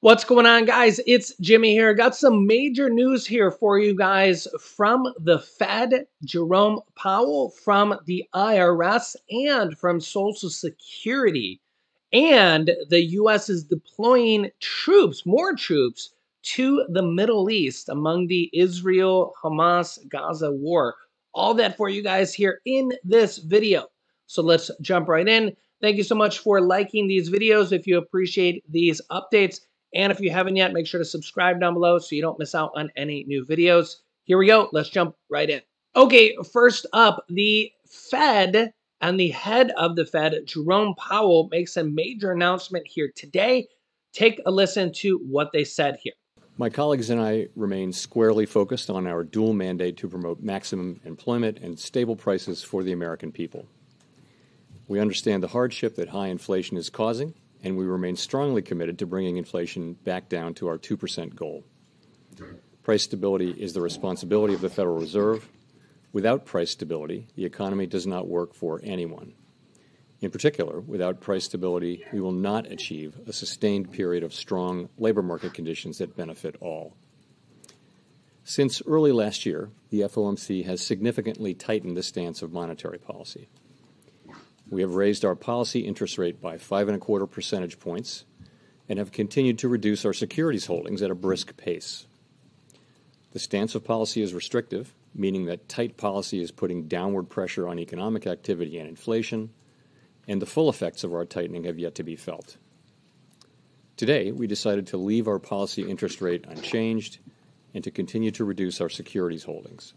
What's going on, guys? It's Jimmy here. Got some major news here for you guys from the Fed, Jerome Powell, from the IRS, and from Social Security. And the U.S. is deploying troops, more troops, to the Middle East among the Israel Hamas Gaza war. All that for you guys here in this video. So let's jump right in. Thank you so much for liking these videos if you appreciate these updates. And if you haven't yet, make sure to subscribe down below so you don't miss out on any new videos. Here we go. Let's jump right in. Okay, first up, the Fed and the head of the Fed, Jerome Powell, makes a major announcement here today. Take a listen to what they said here. My colleagues and I remain squarely focused on our dual mandate to promote maximum employment and stable prices for the American people. We understand the hardship that high inflation is causing, and we remain strongly committed to bringing inflation back down to our 2% goal. Price stability is the responsibility of the Federal Reserve. Without price stability, the economy does not work for anyone. In particular, without price stability, we will not achieve a sustained period of strong labor market conditions that benefit all. Since early last year, the FOMC has significantly tightened the stance of monetary policy. We have raised our policy interest rate by 5.25 percentage points and have continued to reduce our securities holdings at a brisk pace. The stance of policy is restrictive, meaning that tight policy is putting downward pressure on economic activity and inflation, and the full effects of our tightening have yet to be felt. Today, we decided to leave our policy interest rate unchanged and to continue to reduce our securities holdings.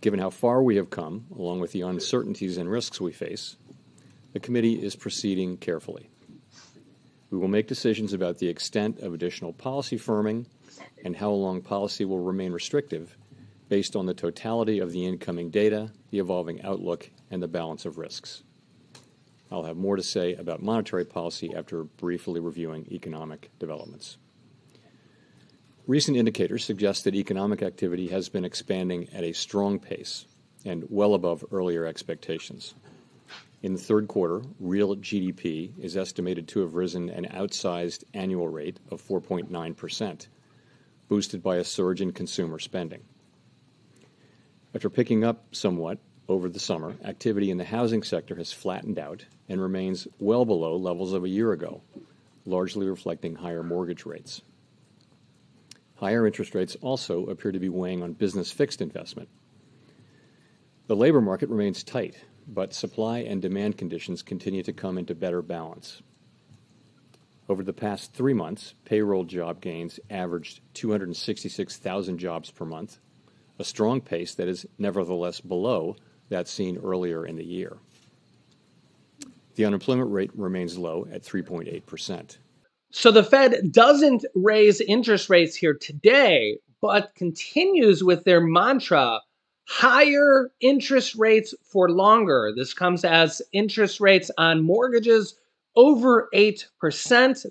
Given how far we have come, along with the uncertainties and risks we face, the committee is proceeding carefully. We will make decisions about the extent of additional policy firming and how long policy will remain restrictive based on the totality of the incoming data, the evolving outlook, and the balance of risks. I'll have more to say about monetary policy after briefly reviewing economic developments. Recent indicators suggest that economic activity has been expanding at a strong pace and well above earlier expectations. In the third quarter, real GDP is estimated to have risen an outsized annual rate of 4.9%, boosted by a surge in consumer spending. After picking up somewhat over the summer, activity in the housing sector has flattened out and remains well below levels of a year ago, largely reflecting higher mortgage rates. Higher interest rates also appear to be weighing on business fixed investment. The labor market remains tight, but supply and demand conditions continue to come into better balance. Over the past 3 months, payroll job gains averaged 266,000 jobs per month, a strong pace that is nevertheless below that seen earlier in the year. The unemployment rate remains low at 3.8%. So the Fed doesn't raise interest rates here today, but continues with their mantra, higher interest rates for longer. This comes as interest rates on mortgages over 8%,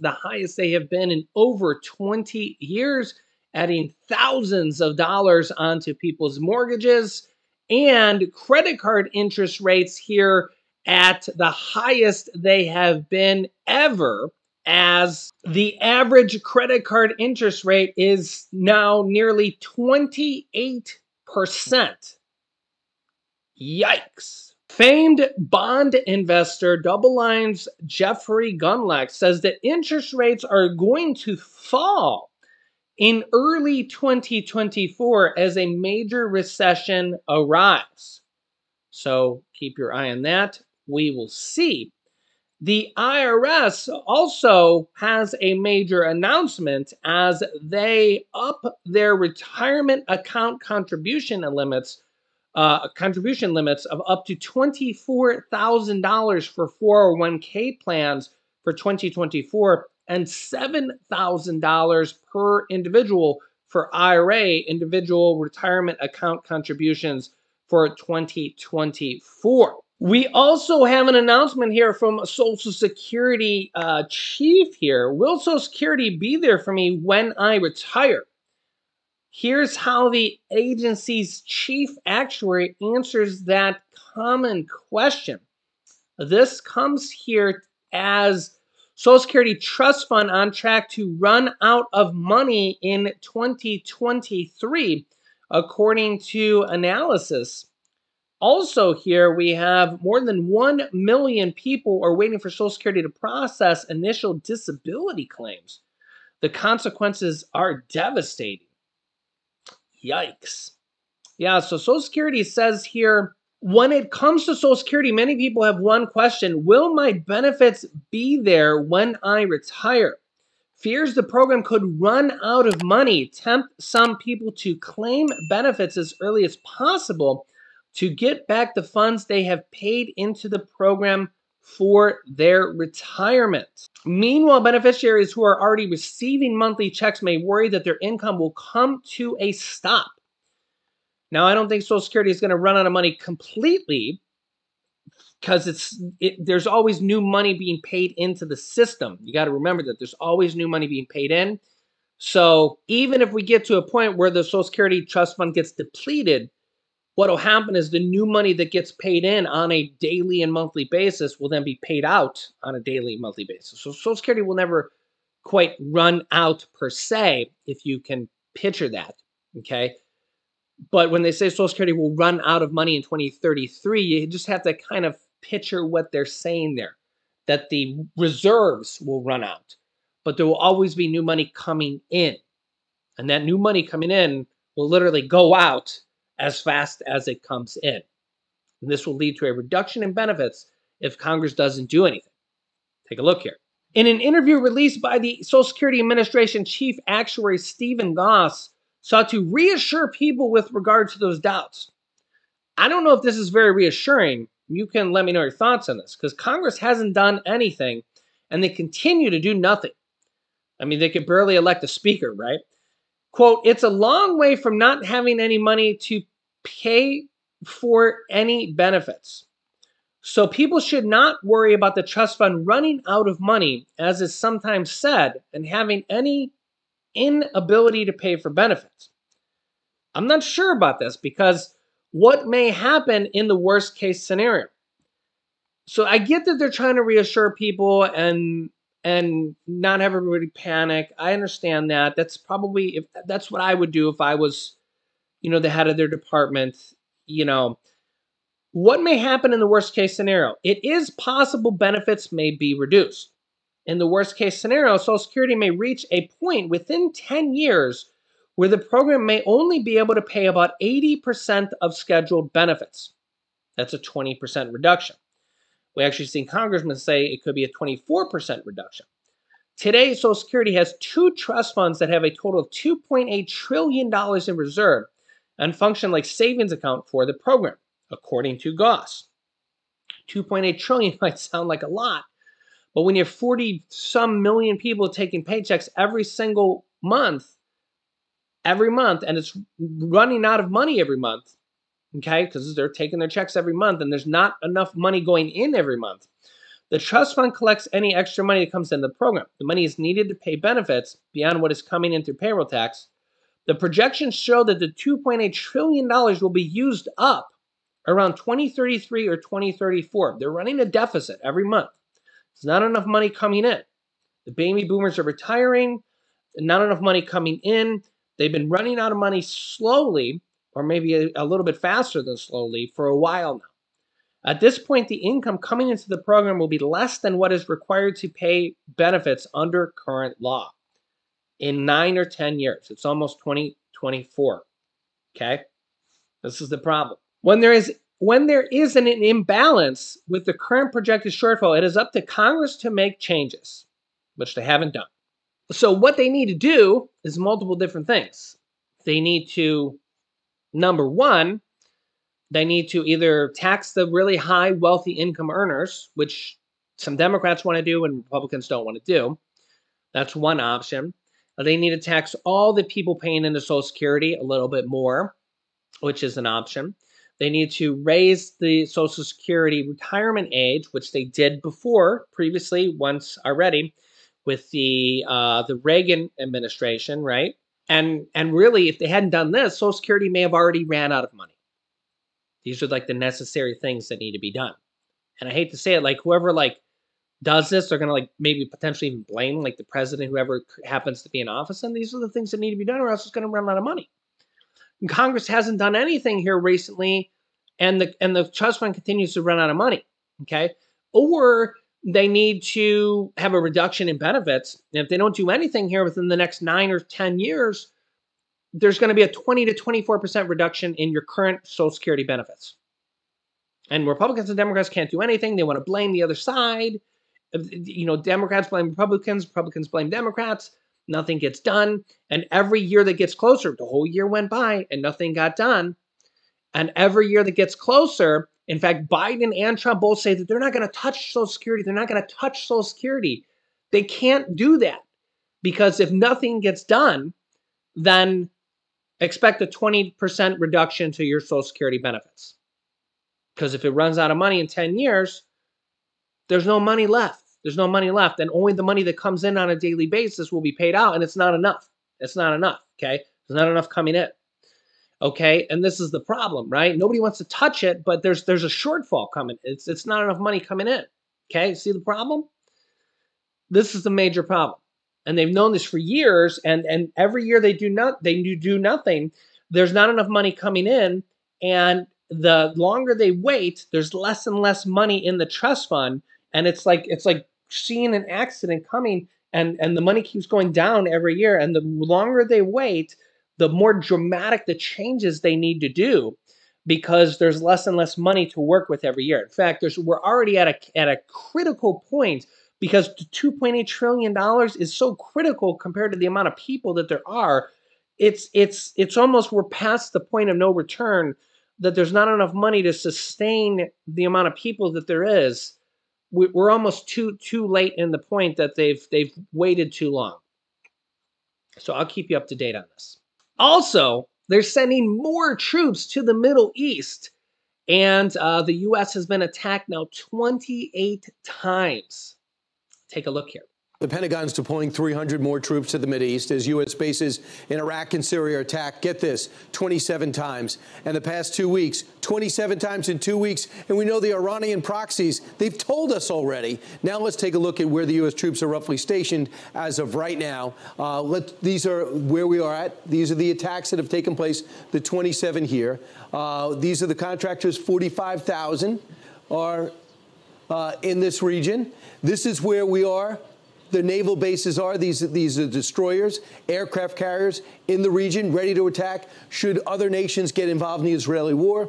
the highest they have been in over 20 years, adding thousands of dollars onto people's mortgages, and credit card interest rates here at the highest they have been ever, as the average credit card interest rate is now nearly 28%. Yikes. Famed bond investor Double Line's Jeffrey Gundlach says that interest rates are going to fall in early 2024 as a major recession arrives. So keep your eye on that. We will see. The IRS also has a major announcement as they up their retirement account contribution limits of up to $24,000 for 401k plans for 2024 and $7,000 per individual for IRA, individual retirement account contributions, for 2024. We also have an announcement here from a Social Security chief here. Will Social Security be there for me when I retire? Here's how the agency's chief actuary answers that common question. This comes here as Social Security Trust Fund on track to run out of money in 2023, according to analysis. Also here, we have more than 1 million people are waiting for Social Security to process initial disability claims. The consequences are devastating. Yikes. Yeah, so Social Security says here, when it comes to Social Security, many people have one question: will my benefits be there when I retire? Fears the program could run out of money tempt some people to claim benefits as early as possible to get back the funds they have paid into the program for their retirement. Meanwhile, beneficiaries who are already receiving monthly checks may worry that their income will come to a stop. Now, I don't think Social Security is going to run out of money completely, because there's always new money being paid into the system. You got to remember that there's always new money being paid in. So even if we get to a point where the Social Security Trust Fund gets depleted, what will happen is the new money that gets paid in on a daily and monthly basis will then be paid out on a daily and monthly basis. So Social Security will never quite run out per se, if you can picture that, okay? But when they say Social Security will run out of money in 2033, you just have to kind of picture what they're saying there, that the reserves will run out, but there will always be new money coming in. And that new money coming in will literally go out as fast as it comes in. And this will lead to a reduction in benefits if Congress doesn't do anything. Take a look here. In an interview released by the Social Security Administration Chief Actuary Stephen Goss, sought to reassure people with regard to those doubts. I don't know if this is very reassuring. You can let me know your thoughts on this, because Congress hasn't done anything and they continue to do nothing. I mean, they could barely elect a speaker, right? Quote, it's a long way from not having any money to pay for any benefits. So people should not worry about the trust fund running out of money, as is sometimes said, and having any inability to pay for benefits. I'm not sure about this, because what may happen in the worst case scenario? So I get that they're trying to reassure people and not have everybody panic. I understand that. That's probably, that's what I would do if I was, the head of their department. What may happen in the worst case scenario? It is possible benefits may be reduced. In the worst case scenario, Social Security may reach a point within 10 years where the program may only be able to pay about 80% of scheduled benefits. That's a 20% reduction. We actually seen congressmen say it could be a 24% reduction. Today, Social Security has 2 trust funds that have a total of $2.8 trillion in reserve and function like savings account for the program, according to Goss. 2.8 trillion might sound like a lot, but when you have 40-some million people taking paychecks every single month, and it's running out of money every month, okay, because they're taking their checks every month, and there's not enough money going in every month. The trust fund collects any extra money that comes into the program. The money is needed to pay benefits beyond what is coming in through payroll tax. The projections show that the $2.8 trillion will be used up around 2033 or 2034. They're running a deficit every month. There's not enough money coming in. The baby boomers are retiring. Not enough money coming in. They've been running out of money slowly, or maybe a little bit faster than slowly, for a while now. At this point, the income coming into the program will be less than what is required to pay benefits under current law in 9 or 10 years. It's almost 2024. Okay? This is the problem. When there is an imbalance with the current projected shortfall, it is up to Congress to make changes, which they haven't done. So what they need to do is multiple different things. They need to, number one, they need to either tax the really high wealthy income earners, which some Democrats want to do and Republicans don't want to do. That's one option. They need to tax all the people paying into Social Security a little bit more, which is an option. They need to raise the Social Security retirement age, which they did previously, once already, with the Reagan administration, right? And really, if they hadn't done this, Social Security may have already ran out of money. These are like the necessary things that need to be done. And I hate to say it, like whoever does this, they're going to like maybe potentially even blame like the president, whoever happens to be in office. And these are the things that need to be done, or else it's going to run out of money. And Congress hasn't done anything here recently, and the trust fund continues to run out of money. Okay, or they need to have a reduction in benefits. And if they don't do anything here within the next 9 or 10 years, there's going to be a 20 to 24% reduction in your current Social Security benefits. And Republicans and Democrats can't do anything. They want to blame the other side. You know, Democrats blame Republicans, Republicans blame Democrats. Nothing gets done. And every year that gets closer, the whole year went by and nothing got done. And every year that gets closer, in fact, Biden and Trump both say that they're not going to touch Social Security. They're not going to touch Social Security. They can't do that because if nothing gets done, then expect a 20% reduction to your Social Security benefits. Because if it runs out of money in 10 years, there's no money left. There's no money left. And only the money that comes in on a daily basis will be paid out. And it's not enough. It's not enough. Okay. There's not enough coming in. Okay. And this is the problem, right? Nobody wants to touch it, but there's a shortfall coming. It's not enough money coming in. Okay. See the problem? This is the major problem. And they've known this for years. And every year they do nothing. There's not enough money coming in. And the longer they wait, there's less and less money in the trust fund. And it's like seeing an accident coming, and the money keeps going down every year. And the longer they wait, the more dramatic the changes they need to do, because there's less and less money to work with every year. In fact, we're already at a critical point, because the $2.8 trillion is so critical compared to the amount of people that there are. It's almost, we're past the point of no return, that there's not enough money to sustain the amount of people that there is. We're almost too late in the point that they've waited too long. So I'll keep you up to date on this. Also, they're sending more troops to the Middle East, and the U.S. has been attacked now 28 times. Take a look here. The Pentagon's deploying 300 more troops to the Mideast as U.S. bases in Iraq and Syria are attacked. Get this, 27 times. And the past 2 weeks, 27 times in 2 weeks. And we know the Iranian proxies, they've told us already. Now let's take a look at where the U.S. troops are roughly stationed as of right now. These are where we are at. These are the attacks that have taken place, the 27 here. These are the contractors, 45,000 are in this region. This is where we are. The naval bases are. These are destroyers, aircraft carriers in the region, ready to attack should other nations get involved in the Israeli war.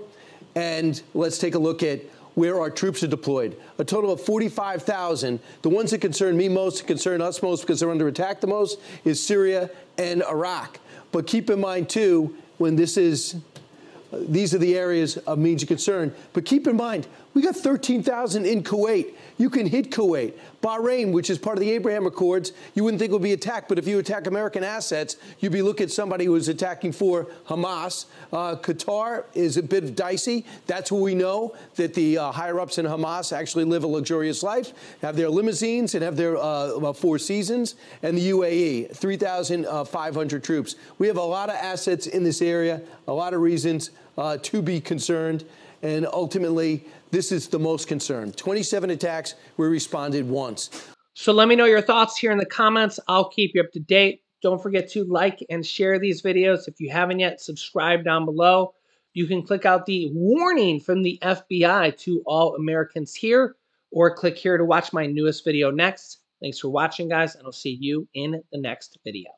And let's take a look at where our troops are deployed. A total of 45,000. The ones that concern me most, concern us most, because they're under attack the most, is Syria and Iraq. But keep in mind, too, when these are the areas of major concern. But keep in mind, we got 13,000 in Kuwait. You can hit Kuwait. Bahrain, which is part of the Abraham Accords, you wouldn't think would be attacked. But if you attack American assets, you'd be looking at somebody who is attacking for Hamas. Qatar is a bit dicey. That's where we know that the higher-ups in Hamas actually live a luxurious life, have their limousines and have their Four Seasons. And the UAE, 3,500 troops. We have a lot of assets in this area, a lot of reasons to be concerned. And ultimately, this is the most concern. 27 attacks, we responded once. So let me know your thoughts here in the comments. I'll keep you up to date. Don't forget to like and share these videos. If you haven't yet, subscribe down below. You can click out the warning from the FBI to all Americans here, or click here to watch my newest video next. Thanks for watching, guys, and I'll see you in the next video.